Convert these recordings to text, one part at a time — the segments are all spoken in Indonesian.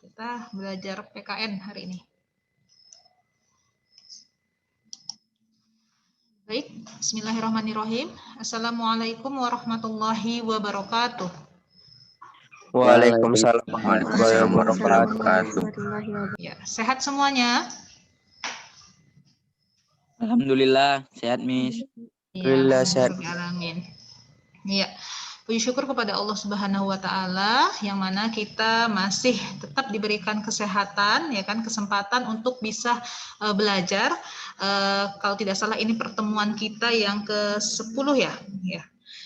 Kita belajar PKN hari ini. Baik, bismillahirrahmanirrahim. Assalamualaikum warahmatullahi wabarakatuh. Waalaikumsalam warahmatullahi wabarakatuh. Ya, sehat semuanya? Alhamdulillah sehat, Miss. Alhamdulillah sehat. Iya. Puji syukur kepada Allah Subhanahu wa taala yang mana kita masih tetap diberikan kesehatan ya kan, kesempatan untuk bisa belajar. Kalau tidak salah ini pertemuan kita yang ke-10 ya.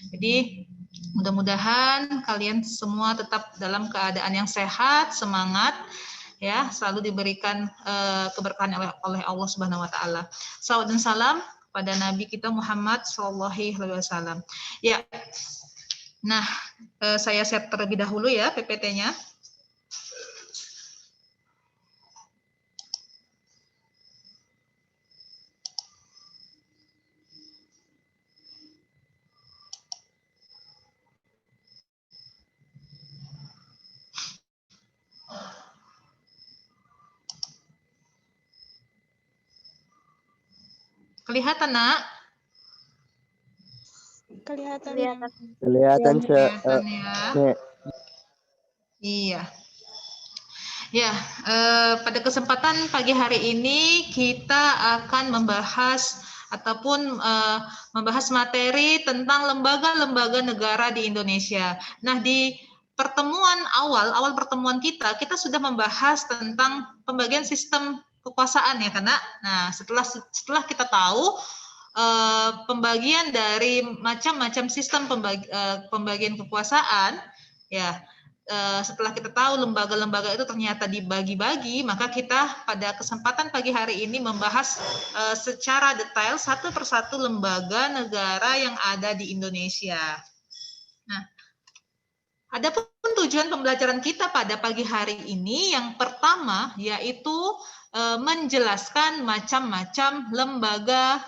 Jadi mudah-mudahan kalian semua tetap dalam keadaan yang sehat, semangat ya, selalu diberikan keberkahan oleh Allah Subhanahu wa taala. Salawat dan salam pada Nabi kita Muhammad sallallahu alaihi wasallam. Ya. Nah, saya share terlebih dahulu ya PPT-nya. Kelihatan, Nak? Kelihatan ya. Iya. Ya, pada kesempatan pagi hari ini kita akan membahas ataupun membahas materi tentang lembaga-lembaga negara di Indonesia. Nah, di awal pertemuan kita sudah membahas tentang pembagian sistem kekuasaan ya, karena nah setelah kita tahu pembagian dari macam-macam sistem pembagian kekuasaan ya. Setelah kita tahu lembaga-lembaga itu ternyata dibagi-bagi, maka kita pada kesempatan pagi hari ini membahas secara detail satu persatu lembaga negara yang ada di Indonesia. Nah, adapun tujuan pembelajaran kita pada pagi hari ini yang pertama yaitu menjelaskan macam-macam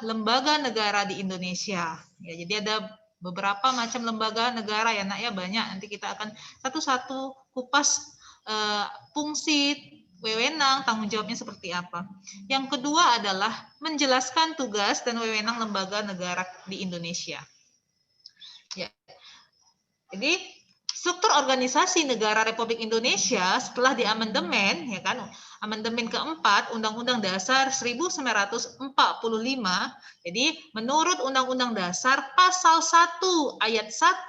lembaga negara di Indonesia. Ya, jadi ada beberapa macam lembaga negara ya, Nak ya, banyak. Nanti kita akan satu-satu kupas fungsi, wewenang, tanggung jawabnya seperti apa. Yang kedua adalah menjelaskan tugas dan wewenang lembaga negara di Indonesia. Ya. Jadi struktur organisasi negara Republik Indonesia setelah diamandemen ya kan, amandemen keempat Undang-Undang Dasar 1945. Jadi menurut Undang-Undang Dasar pasal 1 ayat 1,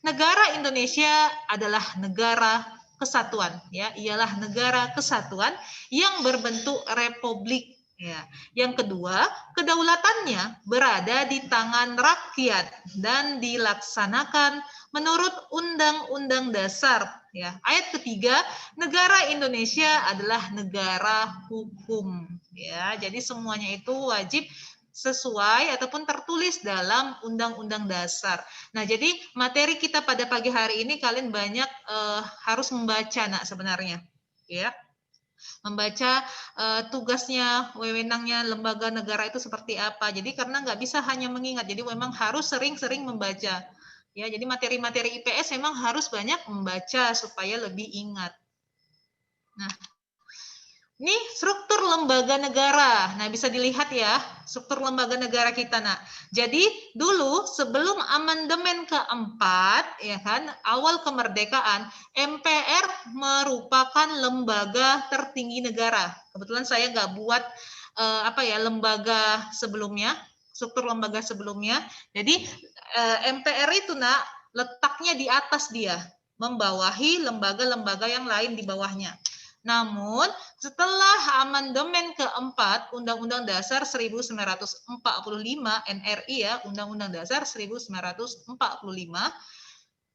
negara Indonesia adalah negara kesatuan ya, ialah negara kesatuan yang berbentuk republik. Ya. Yang kedua, kedaulatannya berada di tangan rakyat dan dilaksanakan menurut Undang-Undang Dasar. Ya. Ayat ketiga, negara Indonesia adalah negara hukum. Ya, jadi semuanya itu wajib sesuai ataupun tertulis dalam Undang-Undang Dasar. Nah, jadi materi kita pada pagi hari ini kalian banyak harus membaca, Nak, sebenarnya. Ya. Membaca tugasnya, wewenangnya lembaga negara itu seperti apa. Jadi karena nggak bisa hanya mengingat, jadi memang harus sering-sering membaca. Ya, jadi materi-materi IPS memang harus banyak membaca supaya lebih ingat. Nah, ini struktur lembaga negara. Nah, bisa dilihat ya, struktur lembaga negara kita, Nak. Jadi, dulu sebelum amandemen keempat, ya kan, awal kemerdekaan, MPR merupakan lembaga tertinggi negara. Kebetulan saya nggak buat lembaga sebelumnya, struktur lembaga sebelumnya. Jadi, MPR itu, Nak, letaknya di atas dia, membawahi lembaga-lembaga yang lain di bawahnya. Namun, setelah amandemen keempat Undang-Undang Dasar 1945 NRI ya, Undang-Undang Dasar 1945,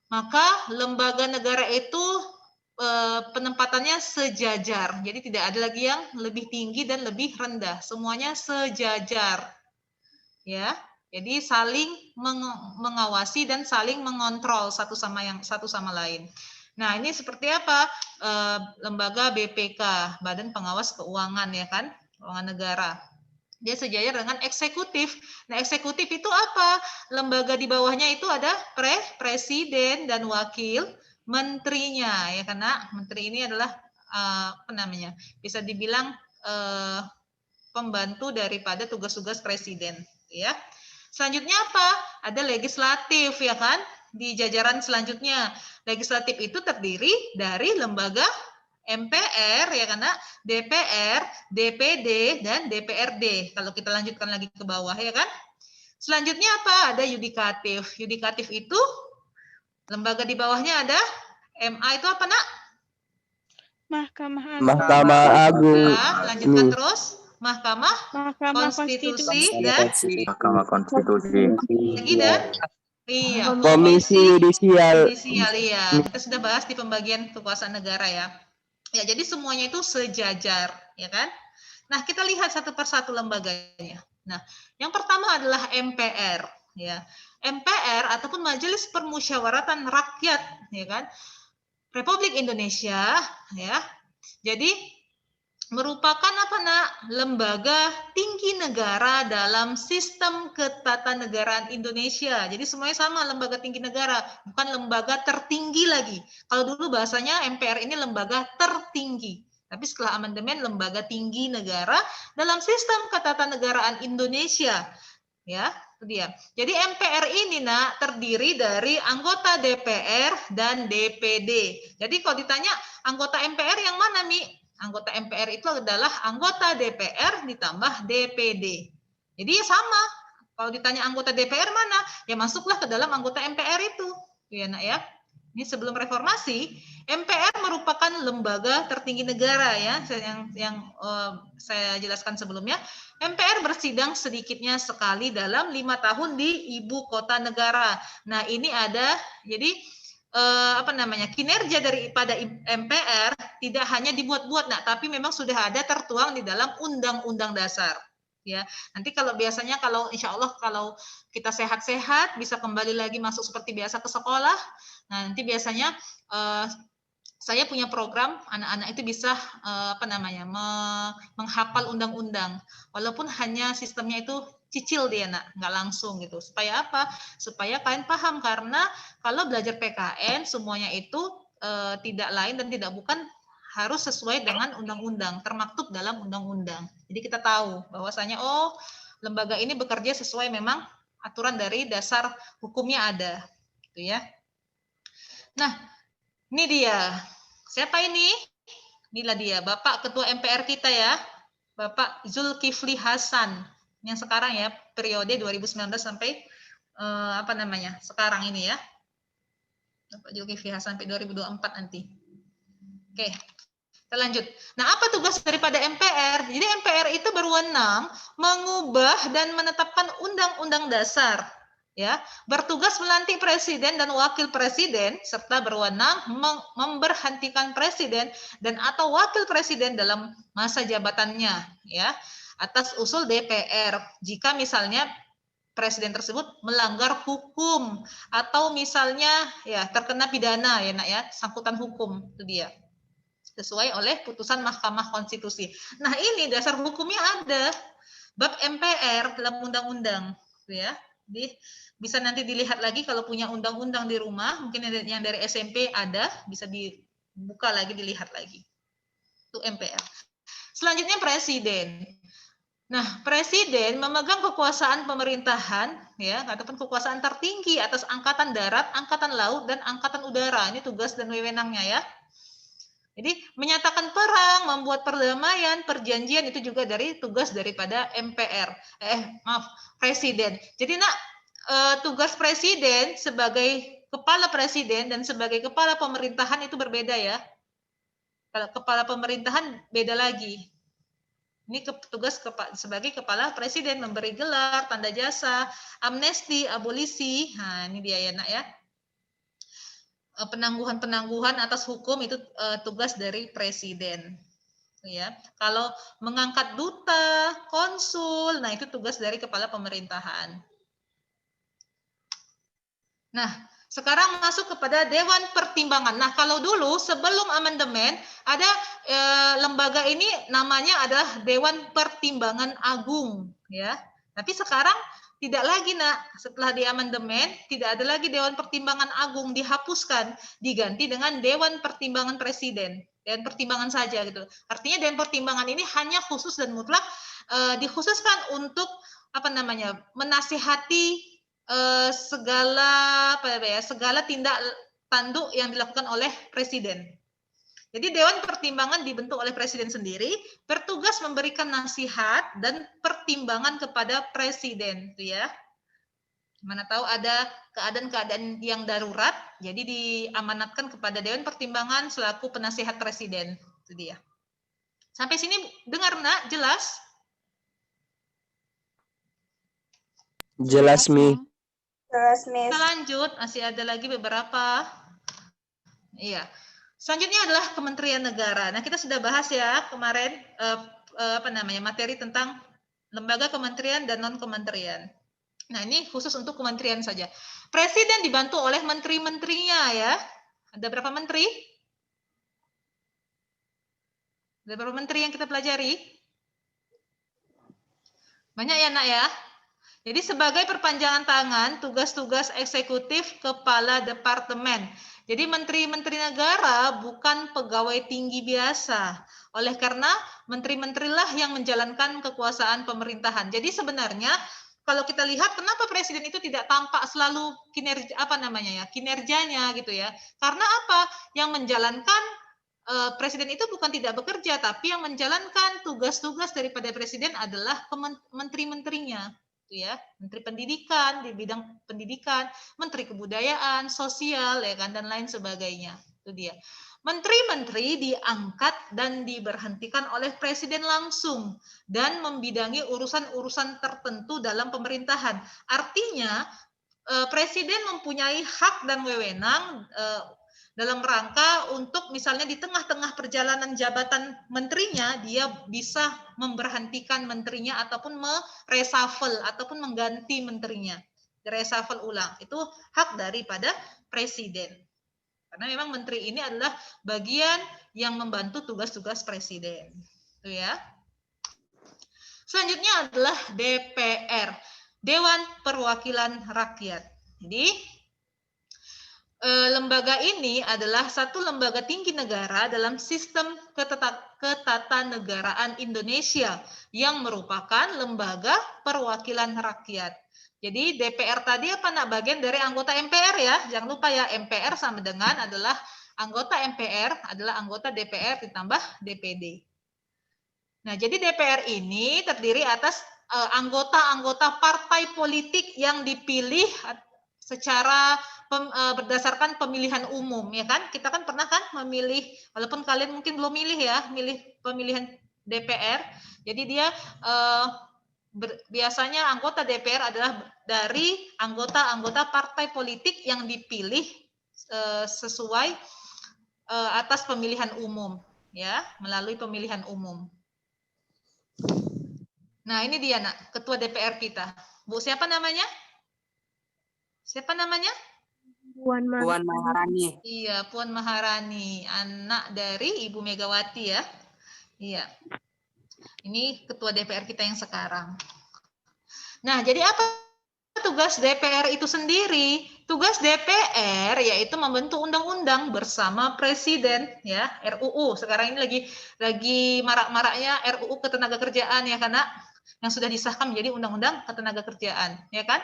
maka lembaga negara itu penempatannya sejajar. Jadi tidak ada lagi yang lebih tinggi dan lebih rendah, semuanya sejajar. Ya. Jadi saling mengawasi dan saling mengontrol satu sama lain. Nah, ini seperti apa? Lembaga BPK, Badan Pengawas Keuangan ya kan, keuangan negara. Dia sejajar dengan eksekutif. Nah, eksekutif itu apa? Lembaga di bawahnya itu ada presiden dan wakil menterinya ya, karena menteri ini adalah apa namanya, bisa dibilang pembantu daripada tugas-tugas presiden, ya. Selanjutnya apa? Ada legislatif, ya kan? Di jajaran selanjutnya, legislatif itu terdiri dari lembaga MPR, ya karena DPR, DPD, dan DPRD. Kalau kita lanjutkan lagi ke bawah, ya kan? Selanjutnya apa? Ada yudikatif. Yudikatif itu lembaga di bawahnya ada MA itu apa, Nak? Mahkamah Agung. Mahkamah Agung. Nah, lanjutkan terus. Mahkamah Mahkamah Konstitusi Konstitusi. dan Mahkamah Konstitusi. lagi dan iya, Komisi Yudisial. Yudisial, iya. Kita sudah bahas di pembagian kekuasaan negara ya. Ya, jadi semuanya itu sejajar, ya kan? Nah, kita lihat satu persatu lembaganya. Nah, yang pertama adalah MPR, ya. MPR ataupun Majelis Permusyawaratan Rakyat, ya kan? Republik Indonesia, ya. Jadi merupakan apa, Nak? Lembaga tinggi negara dalam sistem ketatanegaraan Indonesia. Jadi semuanya sama, lembaga tinggi negara, bukan lembaga tertinggi lagi. Kalau dulu bahasanya MPR ini lembaga tertinggi. Tapi setelah amandemen lembaga tinggi negara dalam sistem ketatanegaraan Indonesia. Ya, itu dia. Jadi MPR ini, Nak, terdiri dari anggota DPR dan DPD. Jadi kalau ditanya anggota MPR yang mana, Mi? Anggota MPR itu adalah anggota DPR ditambah DPD. Jadi ya sama. Kalau ditanya anggota DPR mana, ya masuklah ke dalam anggota MPR itu. Ya, Nak, ya. Ini sebelum reformasi, MPR merupakan lembaga tertinggi negara ya, yang saya jelaskan sebelumnya. MPR bersidang sedikitnya sekali dalam 5 tahun di ibu kota negara. Nah, ini ada jadi apa namanya, kinerja daripada MPR tidak hanya dibuat-buat, Nak, tapi memang sudah ada tertuang di dalam Undang-Undang Dasar. Ya, nanti kalau biasanya kalau insya Allah kalau kita sehat-sehat bisa kembali lagi masuk seperti biasa ke sekolah. Nah, nanti biasanya saya punya program anak-anak itu bisa apa namanya menghafal undang-undang, walaupun hanya sistemnya itu cicil dia, Nak, nggak langsung gitu. Supaya apa? Supaya kalian paham, karena kalau belajar PKN semuanya itu tidak lain dan tidak bukan harus sesuai dengan undang-undang, termaktub dalam undang-undang. Jadi kita tahu bahwasanya oh lembaga ini bekerja sesuai memang aturan dari dasar hukumnya ada, gitu ya. Nah, ini dia. Siapa ini? Inilah dia, Bapak Ketua MPR kita ya, Bapak Zulkifli Hasan. Yang sekarang ya, periode 2019 sampai apa namanya? Sekarang ini ya. Bapak Zulkifli Hasan sampai 2024 nanti. Oke. Kita lanjut. Nah, apa tugas daripada MPR? Jadi MPR itu berwenang mengubah dan menetapkan undang-undang dasar, ya, bertugas melantik presiden dan wakil presiden serta berwenang memberhentikan presiden dan atau wakil presiden dalam masa jabatannya, ya, atas usul DPR jika misalnya presiden tersebut melanggar hukum atau misalnya ya terkena pidana ya, Nak, ya, sangkutan hukum itu dia. Sesuai oleh putusan Mahkamah Konstitusi. Nah, ini dasar hukumnya ada. Bab MPR dalam undang-undang, ya. Bisa nanti dilihat lagi kalau punya undang-undang di rumah, mungkin yang dari SMP ada, bisa dibuka lagi, dilihat lagi. Itu MPR. Selanjutnya presiden. Nah, presiden memegang kekuasaan pemerintahan, ya, ataupun kekuasaan tertinggi atas angkatan darat, angkatan laut, dan angkatan udara. Ini tugas dan wewenangnya ya. Jadi menyatakan perang, membuat perdamaian, perjanjian itu juga dari tugas daripada MPR. Presiden. Jadi, Nak, tugas presiden sebagai kepala presiden dan sebagai kepala pemerintahan itu berbeda ya. Kalau kepala pemerintahan beda lagi. Ini tugas sebagai kepala presiden memberi gelar, tanda jasa, amnesti, abolisi. Nah, ini dia ya, Nak, ya. Penangguhan atas hukum itu tugas dari presiden, ya. Kalau mengangkat duta, konsul, nah itu tugas dari kepala pemerintahan. Nah, sekarang masuk kepada Dewan Pertimbangan. Nah, kalau dulu sebelum amandemen ada lembaga ini namanya adalah Dewan Pertimbangan Agung, ya. Tapi sekarang tidak lagi setelah diamandemen tidak ada lagi Dewan Pertimbangan Agung, dihapuskan, diganti dengan Dewan Pertimbangan Presiden, Dewan Pertimbangan saja gitu. Artinya Dewan Pertimbangan ini hanya khusus dan mutlak dikhususkan untuk menasihati segala tindak tanduk yang dilakukan oleh Presiden. Jadi Dewan Pertimbangan dibentuk oleh Presiden sendiri, bertugas memberikan nasihat dan pertimbangan kepada Presiden, gitu ya. Mana tahu ada keadaan-keadaan yang darurat, jadi diamanatkan kepada Dewan Pertimbangan selaku penasihat Presiden, itu dia. Sampai sini dengar nak, jelas? Jelas, Mi. Jelas, Miss. Kita lanjut, masih ada lagi beberapa. Iya. Selanjutnya adalah Kementerian Negara. Nah, kita sudah bahas ya kemarin materi tentang lembaga kementerian dan non-kementerian. Nah, ini khusus untuk kementerian saja. Presiden dibantu oleh menteri-menterinya ya. Ada berapa menteri? Ada berapa menteri yang kita pelajari? Banyak ya, Nak ya? Jadi sebagai perpanjangan tangan tugas-tugas eksekutif kepala departemen. Jadi menteri-menteri negara bukan pegawai tinggi biasa. Oleh karena menteri-menterilah yang menjalankan kekuasaan pemerintahan. Jadi sebenarnya kalau kita lihat kenapa presiden itu tidak tampak selalu kinerjanya gitu ya. Karena apa? Yang menjalankan presiden itu bukan tidak bekerja, tapi yang menjalankan tugas-tugas daripada presiden adalah menteri-menterinya. Ya, Menteri Pendidikan di bidang pendidikan, Menteri Kebudayaan, Sosial, ya kan, dan lain sebagainya. Itu dia. Menteri-menteri diangkat dan diberhentikan oleh presiden langsung dan membidangi urusan-urusan tertentu dalam pemerintahan. Artinya presiden mempunyai hak dan wewenang dalam rangka untuk misalnya di tengah-tengah perjalanan jabatan menterinya, dia bisa memberhentikan menterinya ataupun mereshuffle ataupun mengganti menterinya. Reshuffle ulang. Itu hak daripada presiden. Karena memang menteri ini adalah bagian yang membantu tugas-tugas presiden. Itu ya. Selanjutnya adalah DPR, Dewan Perwakilan Rakyat. Jadi lembaga ini adalah satu lembaga tinggi negara dalam sistem ketatanegaraan Indonesia yang merupakan lembaga perwakilan rakyat. Jadi DPR tadi bagian dari anggota MPR ya. Jangan lupa ya, MPR sama dengan adalah anggota MPR adalah anggota DPR ditambah DPD. Nah, jadi DPR ini terdiri atas anggota-anggota partai politik yang dipilih secara berdasarkan pemilihan umum, ya kan? Kita kan pernah kan memilih, walaupun kalian mungkin belum milih ya, milih pemilihan DPR. Jadi dia biasanya anggota DPR adalah dari anggota-anggota partai politik yang dipilih sesuai atas pemilihan umum, ya, melalui pemilihan umum. Nah, ini dia nak, ketua DPR kita. Bu, siapa namanya? Siapa namanya? Puan Maharani. Iya, Puan Maharani, anak dari Ibu Megawati ya. Iya. Ini ketua DPR kita yang sekarang. Nah, jadi apa tugas DPR itu sendiri? Tugas DPR yaitu membentuk undang-undang bersama presiden ya, RUU. Sekarang ini lagi marak-maraknya RUU Ketenagakerjaan ya, karena yang sudah disahkan menjadi undang-undang Ketenagakerjaan, ya kan?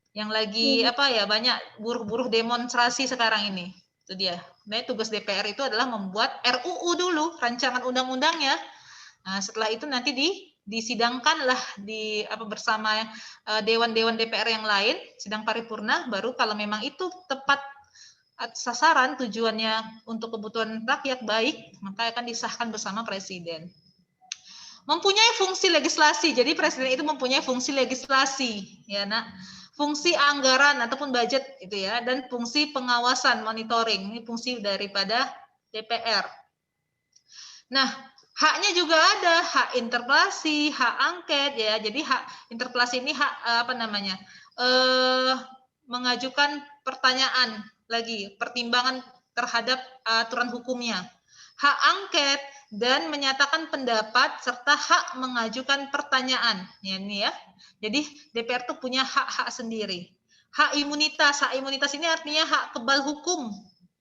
Yang lagi banyak buruh-buruh demonstrasi sekarang ini. Itu dia. Nah, tugas DPR itu adalah membuat RUU dulu, rancangan undang-undangnya. Nah, setelah itu nanti disidangkanlah bersama dewan-dewan DPR yang lain, sidang paripurna, baru kalau memang itu tepat sasaran tujuannya untuk kebutuhan rakyat baik, maka akan disahkan bersama presiden. Mempunyai fungsi legislasi. Jadi presiden itu mempunyai fungsi legislasi, ya, Nak. Fungsi anggaran ataupun budget itu ya, dan fungsi pengawasan, monitoring. Ini fungsi daripada DPR. Nah, haknya juga ada, hak interpelasi, hak angket ya. Jadi hak interpelasi ini hak mengajukan pertanyaan lagi, pertimbangan terhadap aturan hukumnya. hak angket, dan menyatakan pendapat serta hak mengajukan pertanyaan. Ya, ini ya. Jadi DPR tuh punya hak-hak sendiri. Hak imunitas ini artinya hak kebal hukum.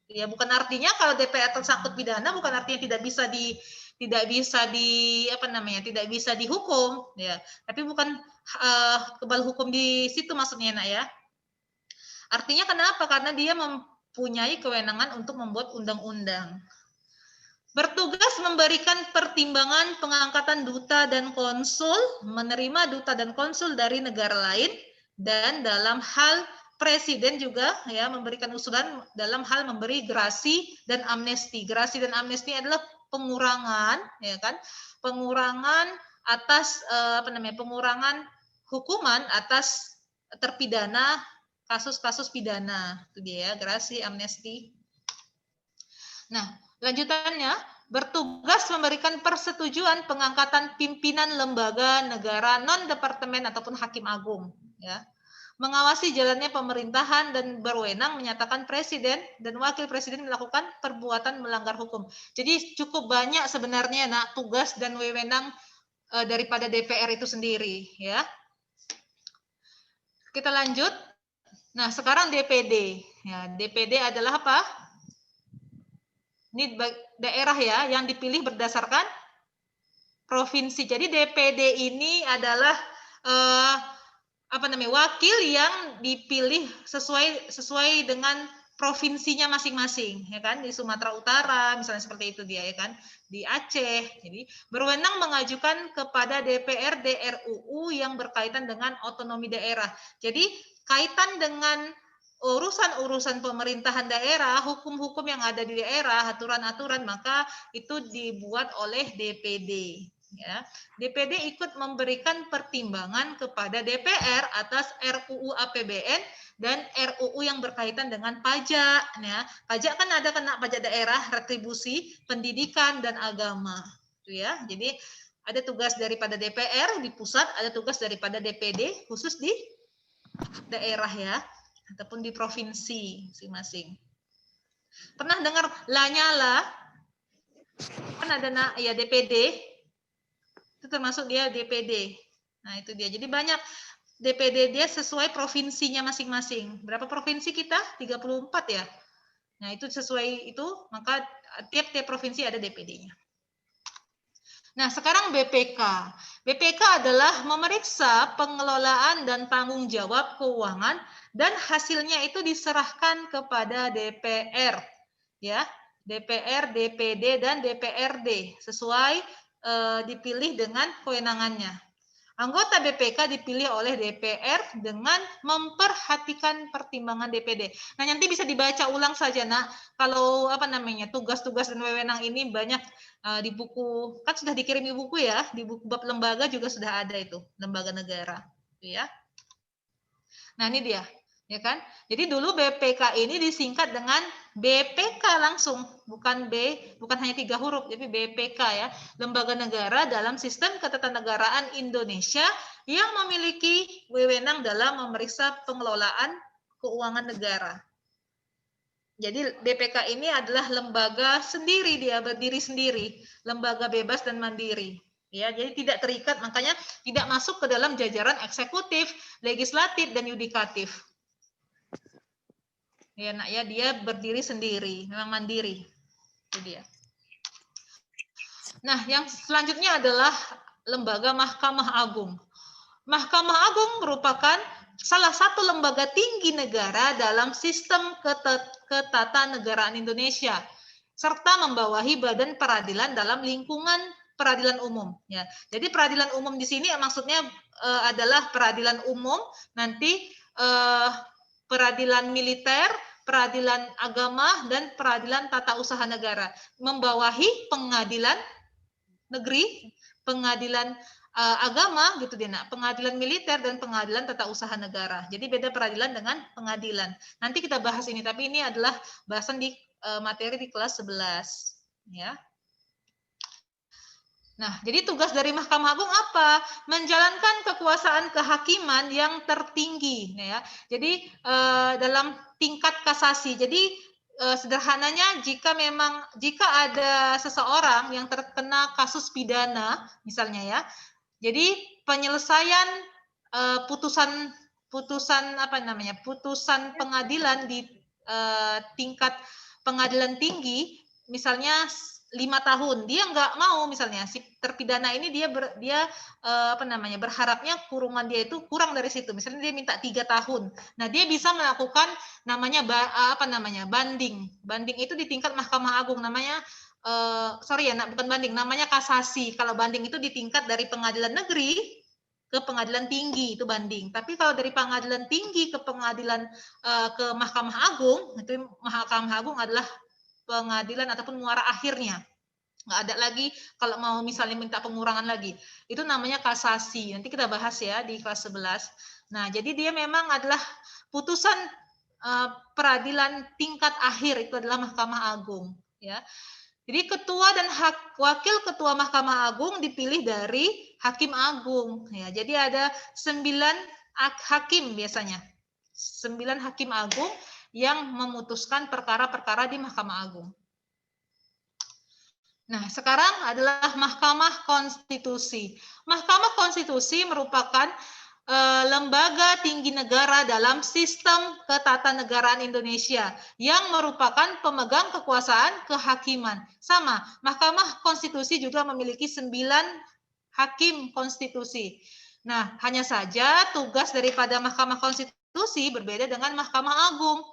Ya, bukan artinya kalau DPR tersangkut pidana bukan artinya tidak bisa dihukum, ya. Tapi bukan kebal hukum di situ maksudnya, Nak, ya. Artinya kenapa? Karena dia mempunyai kewenangan untuk membuat undang-undang. Bertugas memberikan pertimbangan pengangkatan duta dan konsul, menerima duta dan konsul dari negara lain, dan dalam hal presiden juga ya memberikan usulan dalam hal memberi gerasi dan amnesti. Gerasi dan amnesti adalah pengurangan, ya kan? Pengurangan atas pengurangan hukuman atas terpidana kasus-kasus pidana. Itu dia ya, gerasi, amnesti. Nah, lanjutannya, bertugas memberikan persetujuan pengangkatan pimpinan lembaga negara non-departemen ataupun hakim agung. Ya. Mengawasi jalannya pemerintahan dan berwenang menyatakan presiden dan wakil presiden melakukan perbuatan melanggar hukum. Jadi cukup banyak sebenarnya tugas dan wewenang daripada DPR itu sendiri. Ya. Kita lanjut. Nah, sekarang DPD. Ya, DPD adalah apa? Ini daerah ya yang dipilih berdasarkan provinsi. Jadi DPD ini adalah wakil yang dipilih sesuai dengan provinsinya masing-masing, ya kan? Di Sumatera Utara misalnya seperti itu dia, ya kan? Di Aceh. Jadi berwenang mengajukan kepada DPRD RUU yang berkaitan dengan otonomi daerah. Jadi kaitan dengan urusan-urusan pemerintahan daerah, hukum-hukum yang ada di daerah, aturan-aturan, maka itu dibuat oleh DPD. Ya, DPD ikut memberikan pertimbangan kepada DPR atas RUU APBN dan RUU yang berkaitan dengan pajak. Ya, pajak kan ada kena pajak daerah, retribusi, pendidikan dan agama. Itu ya. Jadi ada tugas daripada DPR di pusat, ada tugas daripada DPD khusus di daerah ya, ataupun di provinsi masing-masing. Pernah dengar Lanyala? Kan ada ya DPD. Itu termasuk dia DPD. Nah, itu dia. Jadi banyak DPD dia sesuai provinsinya masing-masing. Berapa provinsi kita? 34 ya. Nah, itu sesuai itu, maka tiap-tiap provinsi ada DPD-nya. Nah, sekarang BPK. BPK adalah memeriksa pengelolaan dan tanggung jawab keuangan dan hasilnya itu diserahkan kepada DPR. Ya, DPR, DPD dan DPRD sesuai dipilih dengan kewenangannya. Anggota BPK dipilih oleh DPR dengan memperhatikan pertimbangan DPD. Nah, nanti bisa dibaca ulang saja, Nak. Kalau tugas-tugas dan wewenang ini banyak di buku, kan sudah dikirimi buku ya, di buku bab lembaga juga sudah ada itu, lembaga negara, ya. Nah, ini dia, ya kan? Jadi dulu BPK ini disingkat dengan BPK langsung, bukan hanya 3 huruf, tapi BPK ya, Lembaga Negara dalam Sistem Ketatanegaraan Indonesia yang memiliki wewenang dalam memeriksa pengelolaan keuangan negara. Jadi BPK ini adalah lembaga sendiri, dia berdiri sendiri, lembaga bebas dan mandiri. Ya, jadi tidak terikat, makanya tidak masuk ke dalam jajaran eksekutif, legislatif dan yudikatif. Ya, Nak, ya, dia berdiri sendiri, memang mandiri. Itu dia. Nah, yang selanjutnya adalah lembaga Mahkamah Agung. Mahkamah Agung merupakan salah satu lembaga tinggi negara dalam sistem ketatanegaraan Indonesia, serta membawahi badan peradilan dalam lingkungan peradilan umum. Ya, jadi peradilan umum di sini maksudnya adalah peradilan umum, nanti peradilan militer, peradilan agama, dan peradilan tata usaha negara. Membawahi pengadilan negeri, pengadilan agama, gitu dia, Nak, pengadilan militer, dan pengadilan tata usaha negara. Jadi beda peradilan dengan pengadilan. Nanti kita bahas ini, tapi ini adalah bahasan di materi di kelas 11. Ya. Nah, jadi tugas dari Mahkamah Agung apa? Menjalankan kekuasaan kehakiman yang tertinggi, ya. Jadi dalam tingkat kasasi. Jadi sederhananya jika ada seseorang yang terkena kasus pidana misalnya ya, jadi penyelesaian putusan pengadilan di tingkat pengadilan tinggi misalnya 5 tahun, dia nggak mau, misalnya si terpidana ini dia berharapnya kurungan dia itu kurang dari situ, misalnya dia minta 3 tahun. Nah, dia bisa melakukan namanya banding. Banding itu di tingkat Mahkamah Agung, namanya bukan banding, namanya kasasi. Kalau banding itu di tingkat dari pengadilan negeri ke pengadilan tinggi, itu banding. Tapi kalau dari pengadilan tinggi ke pengadilan ke Mahkamah Agung, itu Mahkamah Agung adalah pengadilan ataupun muara akhirnya. Nggak ada lagi kalau mau misalnya minta pengurangan lagi. Itu namanya kasasi. Nanti kita bahas ya di kelas 11. Nah, jadi dia memang adalah putusan peradilan tingkat akhir, itu adalah Mahkamah Agung, ya. Jadi ketua dan wakil ketua Mahkamah Agung dipilih dari Hakim Agung, ya. Jadi ada 9 hakim biasanya. 9 Hakim Agung yang memutuskan perkara-perkara di Mahkamah Agung. Nah, sekarang adalah Mahkamah Konstitusi. Mahkamah Konstitusi merupakan lembaga tinggi negara dalam sistem ketatanegaraan Indonesia yang merupakan pemegang kekuasaan kehakiman. Sama, Mahkamah Konstitusi juga memiliki 9 hakim konstitusi. Nah, hanya saja tugas daripada Mahkamah Konstitusi berbeda dengan Mahkamah Agung.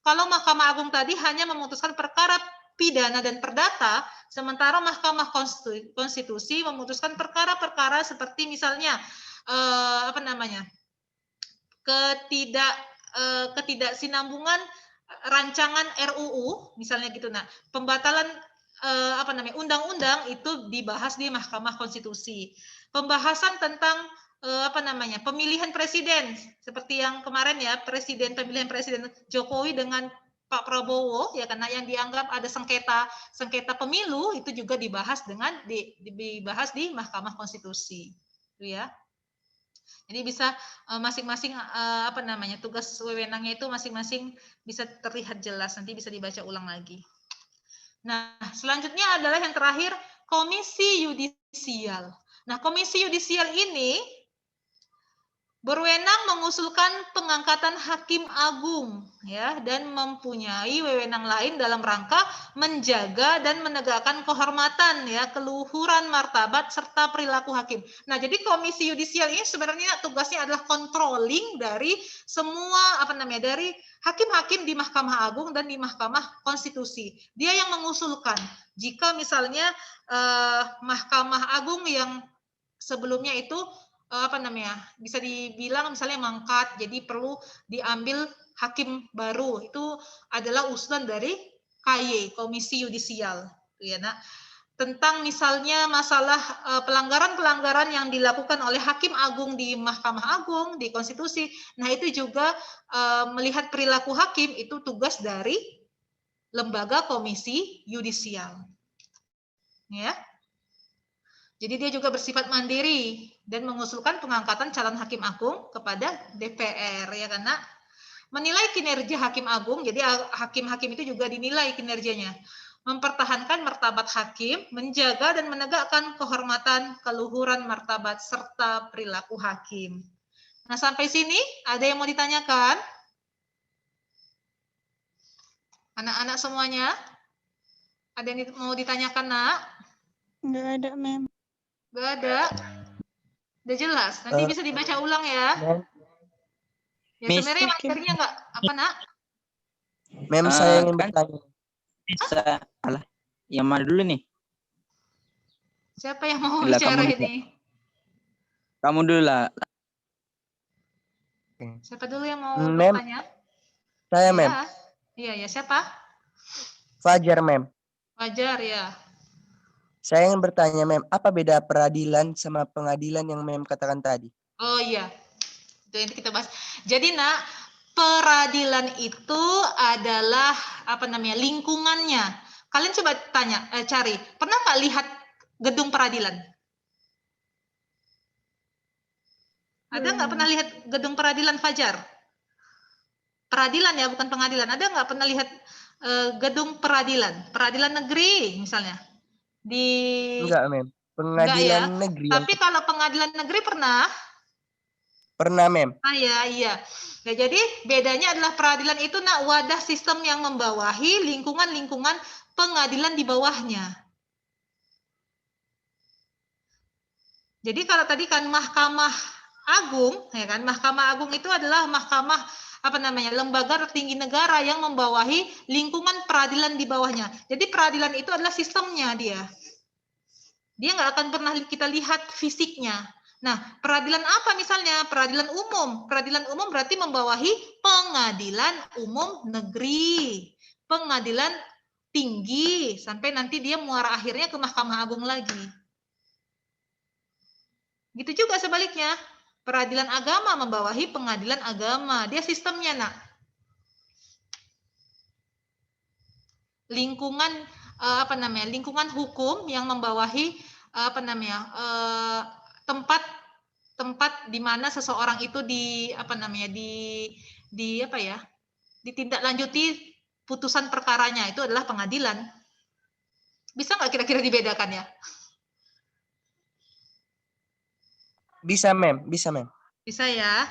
Kalau Mahkamah Agung tadi hanya memutuskan perkara pidana dan perdata, sementara Mahkamah Konstitusi memutuskan perkara-perkara seperti misalnya ketidaksinambungan rancangan RUU misalnya gitu. Nah, pembatalan undang-undang itu dibahas di Mahkamah Konstitusi. Pembahasan tentang pemilihan presiden seperti yang kemarin ya, pemilihan presiden Jokowi dengan Pak Prabowo ya, karena yang dianggap ada sengketa pemilu itu juga dibahas dibahas di Mahkamah Konstitusi. Itu ya. Jadi bisa masing-masing tugas wewenangnya itu masing-masing bisa terlihat jelas, nanti bisa dibaca ulang lagi. Nah, selanjutnya adalah yang terakhir, Komisi Yudisial. Nah, Komisi Yudisial ini berwenang mengusulkan pengangkatan hakim agung ya, dan mempunyai wewenang lain dalam rangka menjaga dan menegakkan kehormatan ya, keluhuran martabat serta perilaku hakim. Nah, jadi Komisi Yudisial ini sebenarnya tugasnya adalah controlling dari semua dari hakim-hakim di Mahkamah Agung dan di Mahkamah Konstitusi. Dia yang mengusulkan jika misalnya Mahkamah Agung yang sebelumnya itu bisa dibilang misalnya mangkat, jadi perlu diambil hakim baru, itu adalah usulan dari KY, Komisi Yudisial, ya. Nah, tentang misalnya masalah pelanggaran-pelanggaran yang dilakukan oleh hakim agung di Mahkamah Agung, di Konstitusi, nah itu juga melihat perilaku hakim, itu tugas dari lembaga Komisi Yudisial, ya. Jadi dia juga bersifat mandiri dan mengusulkan pengangkatan calon hakim agung kepada DPR, ya, karena menilai kinerja hakim agung. Jadi hakim-hakim itu juga dinilai kinerjanya, mempertahankan martabat hakim, menjaga dan menegakkan kehormatan, keluhuran martabat serta perilaku hakim. Nah, sampai sini ada yang mau ditanyakan? Anak-anak semuanya? Ada yang mau ditanyakan, Nak? Enggak ada, Mem. Enggak ada. Udah jelas. Nanti bisa dibaca ulang ya. Ya, sebenarnya materinya enggak apa, Nak? Mem, saya ingin bertanya. Bisa. Alah, yang mana dulu nih? Siapa yang mau bicara ini? Kamu dulu lah. Siapa dulu yang mau bertanya? Saya, Ya. Mem. Iya, siapa? Fajar, Mem. Fajar, ya. Saya ingin bertanya, Mem, apa beda peradilan sama pengadilan yang Mem katakan tadi? Oh iya, itu yang kita bahas. Jadi, Nak, peradilan itu adalah lingkungannya. Kalian coba cari, pernah nggak lihat gedung peradilan? Ada nggak pernah lihat gedung peradilan, Fajar? Peradilan ya, bukan pengadilan. Ada nggak pernah lihat gedung peradilan negeri misalnya. Enggak, Mem. Enggak ya. Pengadilan negeri yang Tapi kalau pengadilan negeri pernah? pernah, Mem. Iya. Nah, jadi bedanya adalah peradilan itu wadah sistem yang membawahi lingkungan-lingkungan pengadilan di bawahnya. Jadi kalau tadi kan Mahkamah Agung, ya kan, Mahkamah Agung itu adalah mahkamah lembaga tertinggi negara yang membawahi lingkungan peradilan di bawahnya. Jadi peradilan itu adalah sistemnya dia. Dia nggak akan pernah kita lihat fisiknya. Nah, peradilan apa misalnya? Peradilan umum. Peradilan umum berarti membawahi pengadilan umum negeri, pengadilan tinggi, sampai nanti dia muara akhirnya ke Mahkamah Agung lagi. Gitu juga sebaliknya. Peradilan agama membawahi pengadilan agama. Dia sistemnya, Nak. Lingkungan lingkungan hukum yang membawahi tempat di mana seseorang itu ditindaklanjuti putusan perkaranya, itu adalah pengadilan. Bisa nggak kira-kira dibedakan ya? Bisa, Mem. Bisa, Mem. Bisa ya.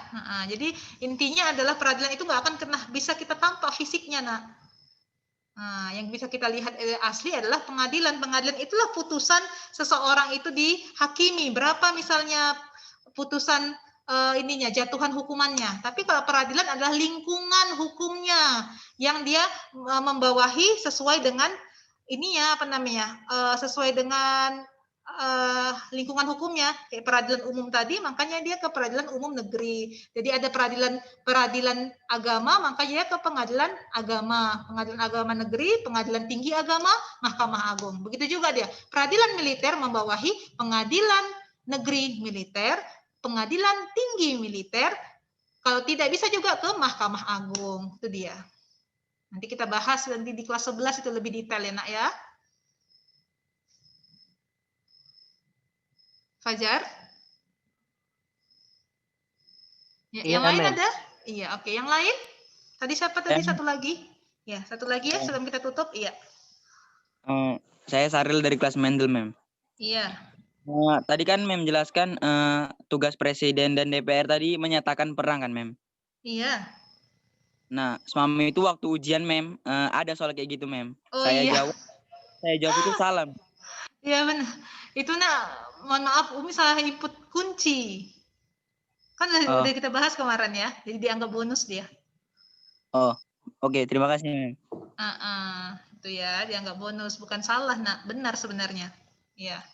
Jadi intinya adalah peradilan itu nggak akan pernah bisa kita tampak fisiknya, Nak. Nah, yang bisa kita lihat asli adalah pengadilan. Pengadilan itulah putusan seseorang itu dihakimi. Berapa misalnya putusan jatuhan hukumannya. Tapi kalau peradilan adalah lingkungan hukumnya yang dia membawahi sesuai dengan sesuai dengan lingkungan hukumnya. Kayak peradilan umum tadi, makanya dia ke peradilan umum negeri. Jadi ada peradilan agama, makanya dia ke pengadilan agama negeri, pengadilan tinggi agama, Mahkamah Agung. Begitu juga dia. Peradilan militer membawahi pengadilan negeri militer, pengadilan tinggi militer. Kalau tidak bisa juga ke Mahkamah Agung. Itu dia. Nanti kita bahas nanti di kelas 11 itu lebih detail ya, Nak ya. Fajar? Ya, Iya, yang lain Mem. ada? Iya, oke. Yang lain? Tadi siapa tadi? Satu lagi? Ya, satu lagi ya sebelum kita tutup. Iya. Saya Saril dari kelas Mendel, Mem. Iya. Tadi kan Mem jelaskan tugas Presiden dan DPR tadi menyatakan perang kan, Mem? Iya. Nah, semam itu waktu ujian, Mem, ada soal kayak gitu, Mem. Oh, Saya iya. jawab itu salah. Iya benar. Itu Nak, mohon maaf Umi salah input kunci. Kan udah kita bahas kemarin ya. Jadi dianggap bonus dia. Oh, oke. Terima kasih, Mem. Itu ya, dianggap bonus, bukan salah, Nak. Benar sebenarnya. Iya.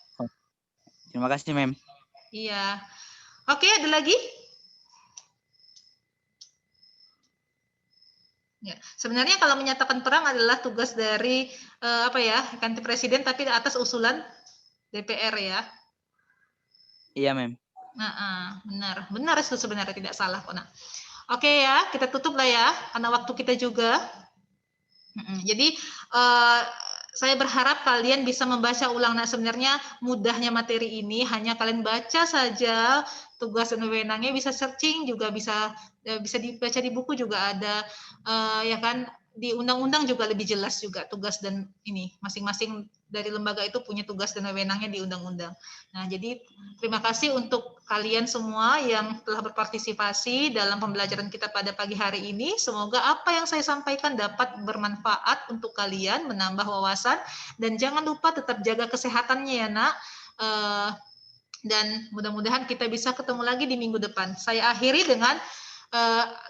Terima kasih, Mem. Iya. Oke, ada lagi? Ya, sebenarnya kalau menyatakan perang adalah tugas dari ganti presiden, tapi atas usulan DPR ya. Iya, Mem. Benar itu sebenarnya, tidak salah kok. Nah, oke ya, kita tutup lah ya, karena waktu kita juga. Jadi saya berharap kalian bisa membaca ulang. Nah, sebenarnya mudahnya materi ini hanya kalian baca saja tugas dan wewenangnya, bisa searching juga, bisa dibaca di buku juga ada, ya kan, di undang-undang juga lebih jelas juga tugas dan ini masing-masing dari lembaga itu punya tugas dan wewenangnya di undang-undang. Nah, jadi terima kasih untuk kalian semua yang telah berpartisipasi dalam pembelajaran kita pada pagi hari ini. Semoga apa yang saya sampaikan dapat bermanfaat untuk kalian, menambah wawasan, dan jangan lupa tetap jaga kesehatannya ya, Nak. Dan mudah-mudahan kita bisa ketemu lagi di minggu depan. Saya akhiri dengan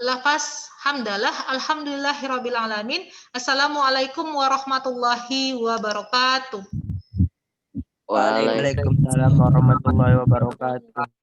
lafaz hamdalah, alhamdulillahirabbil alamin. Assalamualaikum warahmatullahi wabarakatuh. Waalaikumsalam warahmatullahi wabarakatuh.